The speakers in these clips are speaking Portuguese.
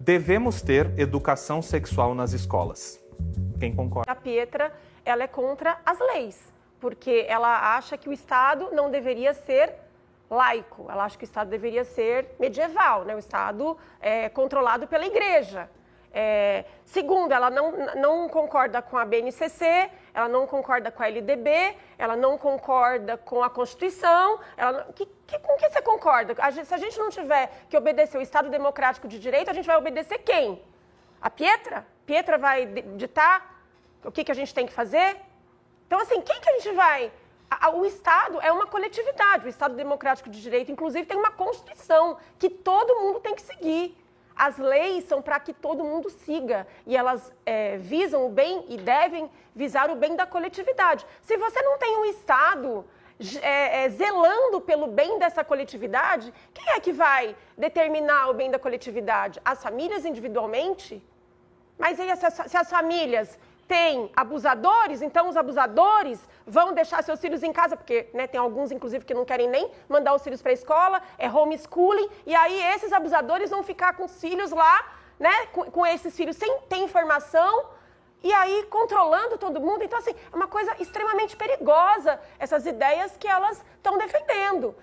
Devemos ter educação sexual nas escolas. Quem concorda? A Pietra, ela é contra as leis, porque ela acha que o Estado não deveria ser laico, ela acha que o Estado deveria ser medieval, né? O Estado é controlado pela Igreja. Segundo, ela não concorda com a BNCC, ela não concorda com a LDB, ela não concorda com a Constituição. Com que você concorda? Se a gente não tiver que obedecer o Estado Democrático de Direito, a gente vai obedecer quem? A Pietra? Pietra vai ditar o que a gente tem que fazer? Então, assim, quem que a gente vai... O Estado é uma coletividade, o Estado Democrático de Direito, inclusive, tem uma Constituição que todo mundo tem que seguir. As leis são para que todo mundo siga e elas visam o bem e devem visar o bem da coletividade. Se você não tem um Estado zelando pelo bem dessa coletividade, quem é que vai determinar o bem da coletividade? As famílias individualmente? Mas aí, se as famílias têm abusadores, então os abusadores vão deixar seus filhos em casa, porque né, tem alguns, inclusive, que não querem nem mandar os filhos para a escola, é homeschooling, e aí esses abusadores vão ficar com os filhos lá, né, com esses filhos sem ter informação, e aí controlando todo mundo. Então, assim, é uma coisa extremamente perigosa, essas ideias que elas estão defendendo.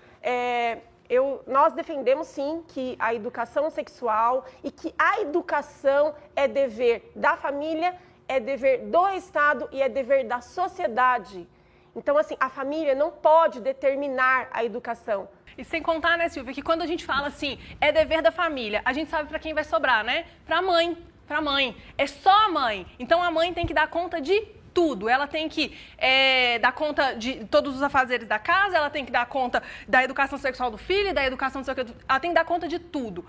Nós defendemos, sim, que a educação sexual e que a educação é dever da família, é dever do Estado e é dever da sociedade. Então, assim, a família não pode determinar a educação. E sem contar, né, Silvia, que quando a gente fala assim, é dever da família, a gente sabe para quem vai sobrar, né? Para a mãe, para a mãe. É só a mãe. Então, a mãe tem que dar conta de tudo. Ela tem que dar conta de todos os afazeres da casa, ela tem que dar conta da educação sexual do filho, da educação sexual, ela tem que dar conta de tudo.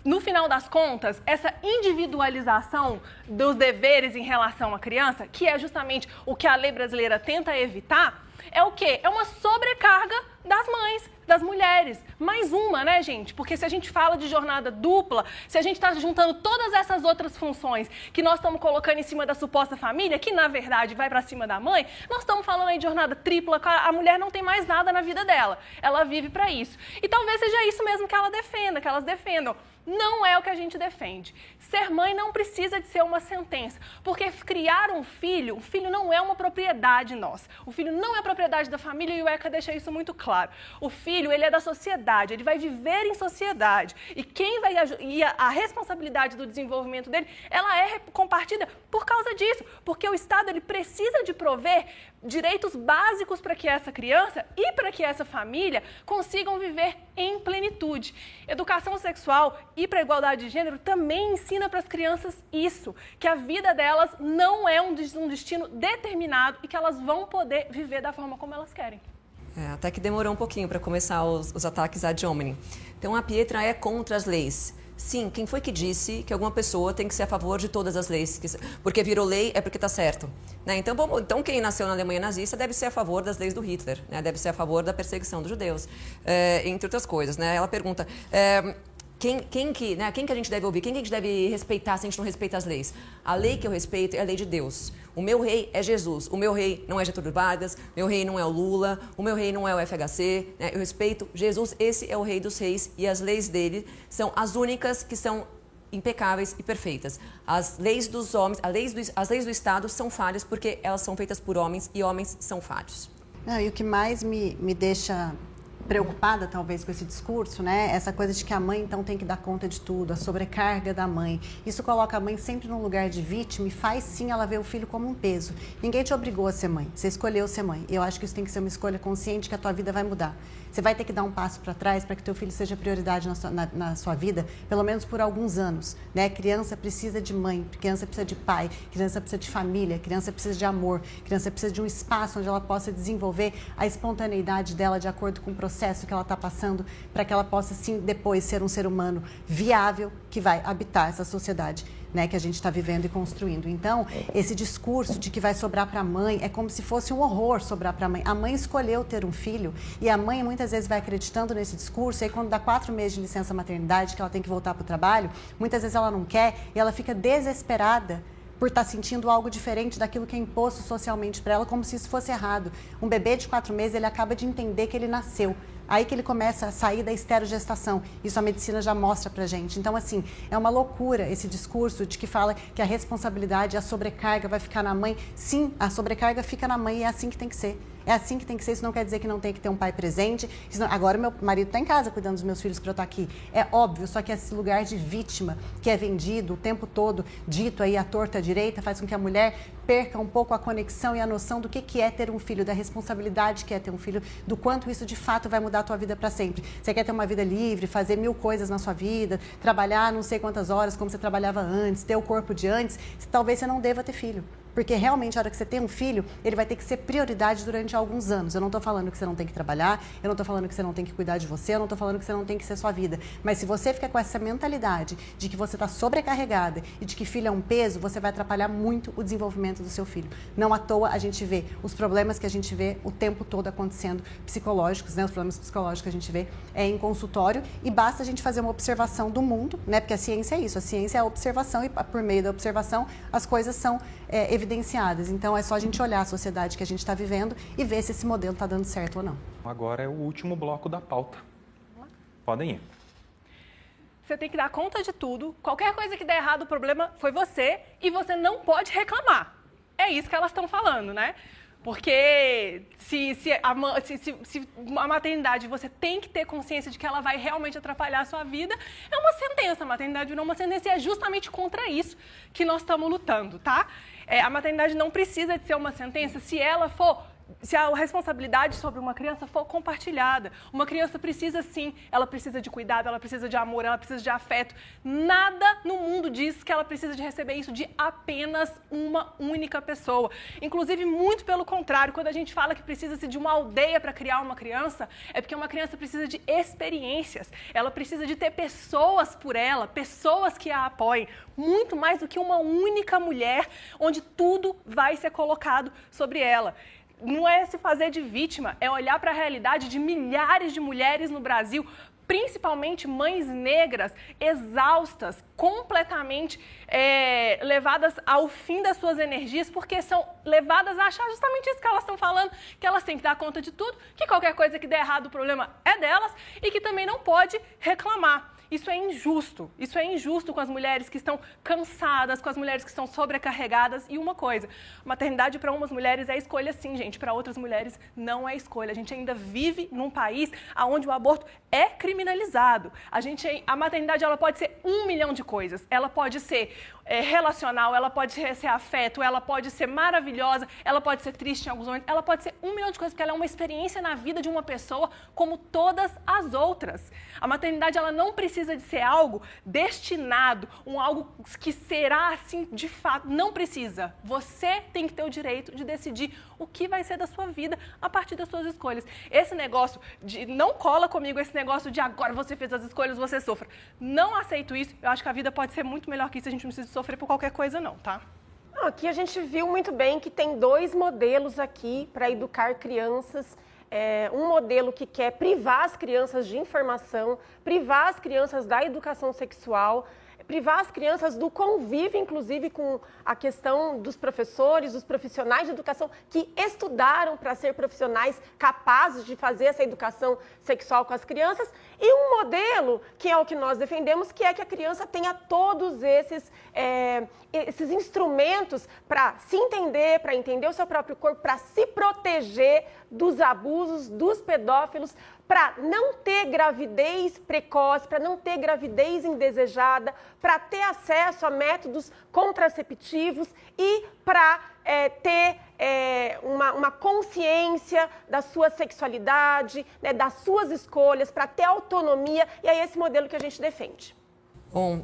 No final das contas, essa individualização dos deveres em relação à criança, que é justamente o que a lei brasileira tenta evitar, é o quê? É uma sobrecarga das mães, das mulheres. Mais uma, né, gente? Porque se a gente fala de jornada dupla, se a gente está juntando todas essas outras funções que nós estamos colocando em cima da suposta família, que na verdade vai para cima da mãe, nós estamos falando aí de jornada tripla, a mulher não tem mais nada na vida dela. Ela vive para isso. E talvez seja isso mesmo que ela defenda, que elas defendam. Não é o que a gente defende. Ser mãe não precisa de ser uma sentença, porque criar um filho não é uma propriedade nossa. O filho não é propriedade da família e o ECA deixa isso muito claro. O filho, ele é da sociedade, ele vai viver em sociedade. E a responsabilidade do desenvolvimento dele, ela é compartida por causa disso, porque o Estado ele precisa de prover direitos básicos para que essa criança e para que essa família consigam viver em plenitude. Educação sexual e para a igualdade de gênero também ensina para as crianças isso, que a vida delas não é um destino determinado e que elas vão poder viver da forma como elas querem. Até que demorou um pouquinho para começar os ataques ad hominem. Então a Pietra é contra as leis. Sim, quem foi que disse que alguma pessoa tem que ser a favor de todas as leis? Porque virou lei é porque está certo. Né? Então quem nasceu na Alemanha nazista deve ser a favor das leis do Hitler, né? Deve ser a favor da perseguição dos judeus, entre outras coisas. Né? Ela pergunta... Quem que a gente deve ouvir? Quem que a gente deve respeitar se a gente não respeita as leis? A lei que eu respeito é a lei de Deus. O meu rei é Jesus. O meu rei não é Getúlio Vargas, meu rei não é o Lula, o meu rei não é o FHC. Né? Eu respeito Jesus, esse é o rei dos reis e as leis dele são as únicas que são impecáveis e perfeitas. As leis dos homens, as leis do Estado são falhas porque elas são feitas por homens e homens são falhos. E o que mais me deixa preocupada, talvez, com esse discurso, né? Essa coisa de que a mãe, então, tem que dar conta de tudo, a sobrecarga da mãe. Isso coloca a mãe sempre num lugar de vítima e faz, sim, ela ver o filho como um peso. Ninguém te obrigou a ser mãe, você escolheu ser mãe. Eu acho que isso tem que ser uma escolha consciente que a tua vida vai mudar. Você vai ter que dar um passo para trás para que teu filho seja prioridade na sua vida, pelo menos por alguns anos, né? Criança precisa de mãe, criança precisa de pai, criança precisa de família, criança precisa de amor, criança precisa de um espaço onde ela possa desenvolver a espontaneidade dela de acordo com o processo que ela está passando, para que ela possa, sim, depois ser um ser humano viável que vai habitar essa sociedade, né, que a gente está vivendo e construindo. Então, esse discurso de que vai sobrar para a mãe é como se fosse um horror sobrar para a mãe. A mãe escolheu ter um filho e a mãe muitas vezes vai acreditando nesse discurso e aí quando dá 4 meses de licença maternidade, que ela tem que voltar para o trabalho, muitas vezes ela não quer e ela fica desesperada por estar sentindo algo diferente daquilo que é imposto socialmente para ela, como se isso fosse errado. Um bebê de 4 meses, ele acaba de entender que ele nasceu. Aí que ele começa a sair da esterogestação. Isso a medicina já mostra pra gente. Então, assim, é uma loucura esse discurso de que fala que a responsabilidade, a sobrecarga vai ficar na mãe. Sim, a sobrecarga fica na mãe e é assim que tem que ser. É assim que tem que ser, isso não quer dizer que não tem que ter um pai presente. Agora meu marido está em casa cuidando dos meus filhos para eu estar aqui. É óbvio, só que esse lugar de vítima que é vendido o tempo todo, dito aí à torta à direita, faz com que a mulher perca um pouco a conexão e a noção do que é ter um filho, da responsabilidade que é ter um filho, do quanto isso de fato vai mudar a tua vida para sempre. Você quer ter uma vida livre, fazer 1000 coisas na sua vida, trabalhar não sei quantas horas como você trabalhava antes, ter o corpo de antes, talvez você não deva ter filho. Porque realmente, a hora que você tem um filho, ele vai ter que ser prioridade durante alguns anos. Eu não estou falando que você não tem que trabalhar, eu não estou falando que você não tem que cuidar de você, eu não estou falando que você não tem que ser sua vida. Mas se você fica com essa mentalidade de que você está sobrecarregada e de que filho é um peso, você vai atrapalhar muito o desenvolvimento do seu filho. Não à toa a gente vê os problemas que a gente vê o tempo todo acontecendo psicológicos, né? Os problemas psicológicos que a gente vê em consultório e basta a gente fazer uma observação do mundo, né? Porque a ciência é isso, a ciência é a observação e por meio da observação as coisas são evidenciadas. Então, é só a gente olhar a sociedade que a gente está vivendo e ver se esse modelo está dando certo ou não. Agora é o último bloco da pauta. Podem ir. Você tem que dar conta de tudo. Qualquer coisa que der errado, o problema foi você e você não pode reclamar. É isso que elas estão falando, né? Porque se a maternidade você tem que ter consciência de que ela vai realmente atrapalhar a sua vida, é uma sentença. A maternidade virou uma sentença e é justamente contra isso que nós estamos lutando, tá? A maternidade não precisa de ser uma sentença se a responsabilidade sobre uma criança for compartilhada. Uma criança precisa sim, ela precisa de cuidado, ela precisa de amor, ela precisa de afeto. Nada no mundo diz que ela precisa de receber isso de apenas uma única pessoa. Inclusive, muito pelo contrário, quando a gente fala que precisa-se de uma aldeia para criar uma criança, é porque uma criança precisa de experiências. Ela precisa de ter pessoas por ela, pessoas que a apoiem, muito mais do que uma única mulher, onde tudo vai ser colocado sobre ela. Não é se fazer de vítima, é olhar para a realidade de milhares de mulheres no Brasil, principalmente mães negras, exaustas, completamente levadas ao fim das suas energias, porque são levadas a achar justamente isso que elas estão falando, que elas têm que dar conta de tudo, que qualquer coisa que der errado o problema é delas e que também não pode reclamar. Isso é injusto com as mulheres que estão cansadas, com as mulheres que estão sobrecarregadas. E uma coisa, maternidade para umas mulheres é escolha sim, gente, para outras mulheres não é escolha. A gente ainda vive num país onde o aborto é criminalizado. A maternidade ela pode ser 1 milhão de coisas, ela pode ser relacional, ela pode ser afeto, ela pode ser maravilhosa, ela pode ser triste em alguns momentos, ela pode ser 1 milhão de coisas, porque ela é uma experiência na vida de uma pessoa como todas as outras. A maternidade ela não precisa de ser algo destinado, algo que será assim de fato, não precisa. Você tem que ter o direito de decidir o que vai ser da sua vida a partir das suas escolhas. Esse negócio não cola comigo, esse negócio de agora você fez as escolhas, você sofra. Não aceito isso, eu acho que a vida pode ser muito melhor que isso, a gente não precisa sofrer por qualquer coisa não, tá? Aqui a gente viu muito bem que tem 2 modelos aqui para educar crianças. Um modelo que quer privar as crianças de informação, privar as crianças da educação sexual, privar as crianças do convívio, inclusive com a questão dos professores, dos profissionais de educação que estudaram para ser profissionais capazes de fazer essa educação sexual com as crianças, e um modelo, que é o que nós defendemos, que é que a criança tenha todos esses instrumentos para se entender, para entender o seu próprio corpo, para se proteger dos abusos, dos pedófilos, para não ter gravidez precoce, para não ter gravidez indesejada, para ter acesso a métodos contraceptivos e para ter uma consciência da sua sexualidade, né, das suas escolhas, para ter autonomia, e é esse modelo que a gente defende. Bom,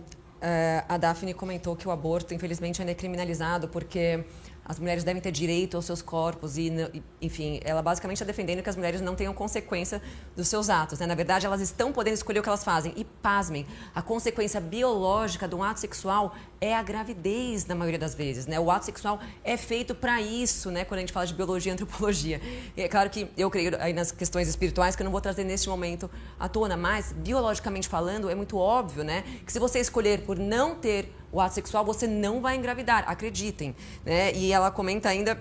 a Daphne comentou que o aborto, infelizmente, ainda é criminalizado porque as mulheres devem ter direito aos seus corpos e, enfim, ela basicamente está defendendo que as mulheres não tenham consequência dos seus atos, né? Na verdade, elas estão podendo escolher o que elas fazem. E, pasmem, a consequência biológica de um ato sexual é a gravidez, na maioria das vezes, né? O ato sexual é feito para isso, né? Quando a gente fala de biologia e antropologia. E é claro que eu creio aí nas questões espirituais, que eu não vou trazer neste momento à tona, mas, biologicamente falando, é muito óbvio, né? Que se você escolher por não ter o ato sexual, você não vai engravidar, acreditem, né? E ela comenta ainda...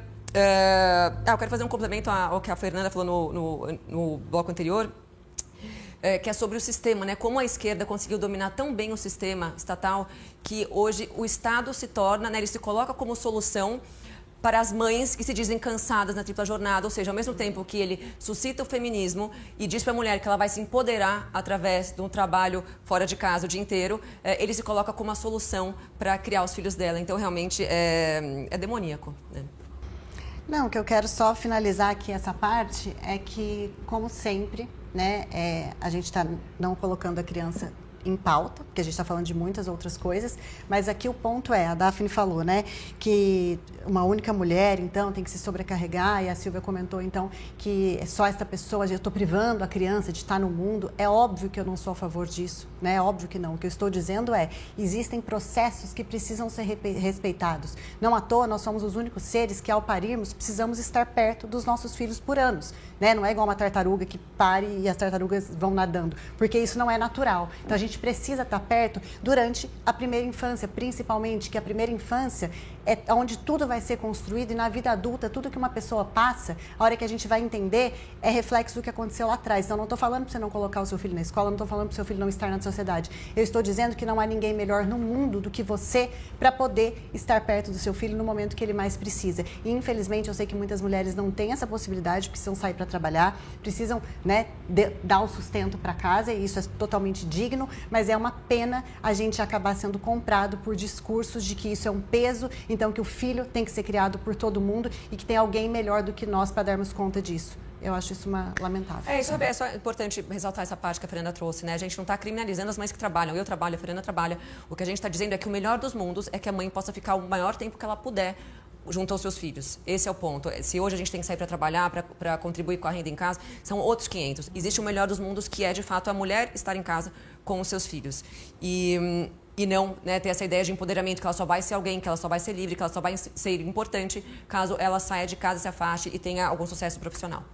eu quero fazer um complemento ao que a Fernanda falou no bloco anterior. que é sobre o sistema, né? Como a esquerda conseguiu dominar tão bem o sistema estatal que hoje o Estado se torna, né, ele se coloca como solução para as mães que se dizem cansadas na tripla jornada, ou seja, ao mesmo tempo que ele suscita o feminismo e diz para a mulher que ela vai se empoderar através de um trabalho fora de casa o dia inteiro, ele se coloca como a solução para criar os filhos dela. Então, realmente, é demoníaco, né? Não, o que eu quero só finalizar aqui essa parte é que, como sempre, né, a gente está não colocando a criança em pauta, porque a gente está falando de muitas outras coisas, mas aqui o ponto a Daphne falou, né, que uma única mulher, então, tem que se sobrecarregar, e a Silvia comentou, então, que só essa pessoa, eu estou privando a criança de estar no mundo. É óbvio que eu não sou a favor disso, né, é óbvio que não. O que eu estou dizendo existem processos que precisam ser respeitados. Não à toa, nós somos os únicos seres que, ao parirmos, precisamos estar perto dos nossos filhos por anos, né, não é igual uma tartaruga que pare e as tartarugas vão nadando, porque isso não é natural. Então, a gente precisa estar perto durante a primeira infância, principalmente, que a primeira infância é onde tudo vai ser construído, e na vida adulta, tudo que uma pessoa passa, a hora que a gente vai entender, é reflexo do que aconteceu lá atrás. Então, não estou falando para você não colocar o seu filho na escola, não estou falando para o seu filho não estar na sociedade. Eu estou dizendo que não há ninguém melhor no mundo do que você para poder estar perto do seu filho no momento que ele mais precisa. E, infelizmente, eu sei que muitas mulheres não têm essa possibilidade, precisam sair para trabalhar, precisam, né, dar o sustento para casa, e isso é totalmente digno, mas é uma pena a gente acabar sendo comprado por discursos de que isso é um peso, então que o filho tem que ser criado por todo mundo e que tem alguém melhor do que nós para darmos conta disso. Eu acho isso lamentável. Isso é só importante ressaltar essa parte que a Fernanda trouxe, né? A gente não está criminalizando as mães que trabalham. Eu trabalho, a Fernanda trabalha. O que a gente está dizendo é que o melhor dos mundos é que a mãe possa ficar o maior tempo que ela puder junto aos seus filhos. Esse é o ponto. Se hoje a gente tem que sair para trabalhar, para contribuir com a renda em casa, são outros 500. Existe o melhor dos mundos, que é, de fato, a mulher estar em casa com os seus filhos. E não, né, ter essa ideia de empoderamento, que ela só vai ser alguém, que ela só vai ser livre, que ela só vai ser importante caso ela saia de casa, se afaste e tenha algum sucesso profissional.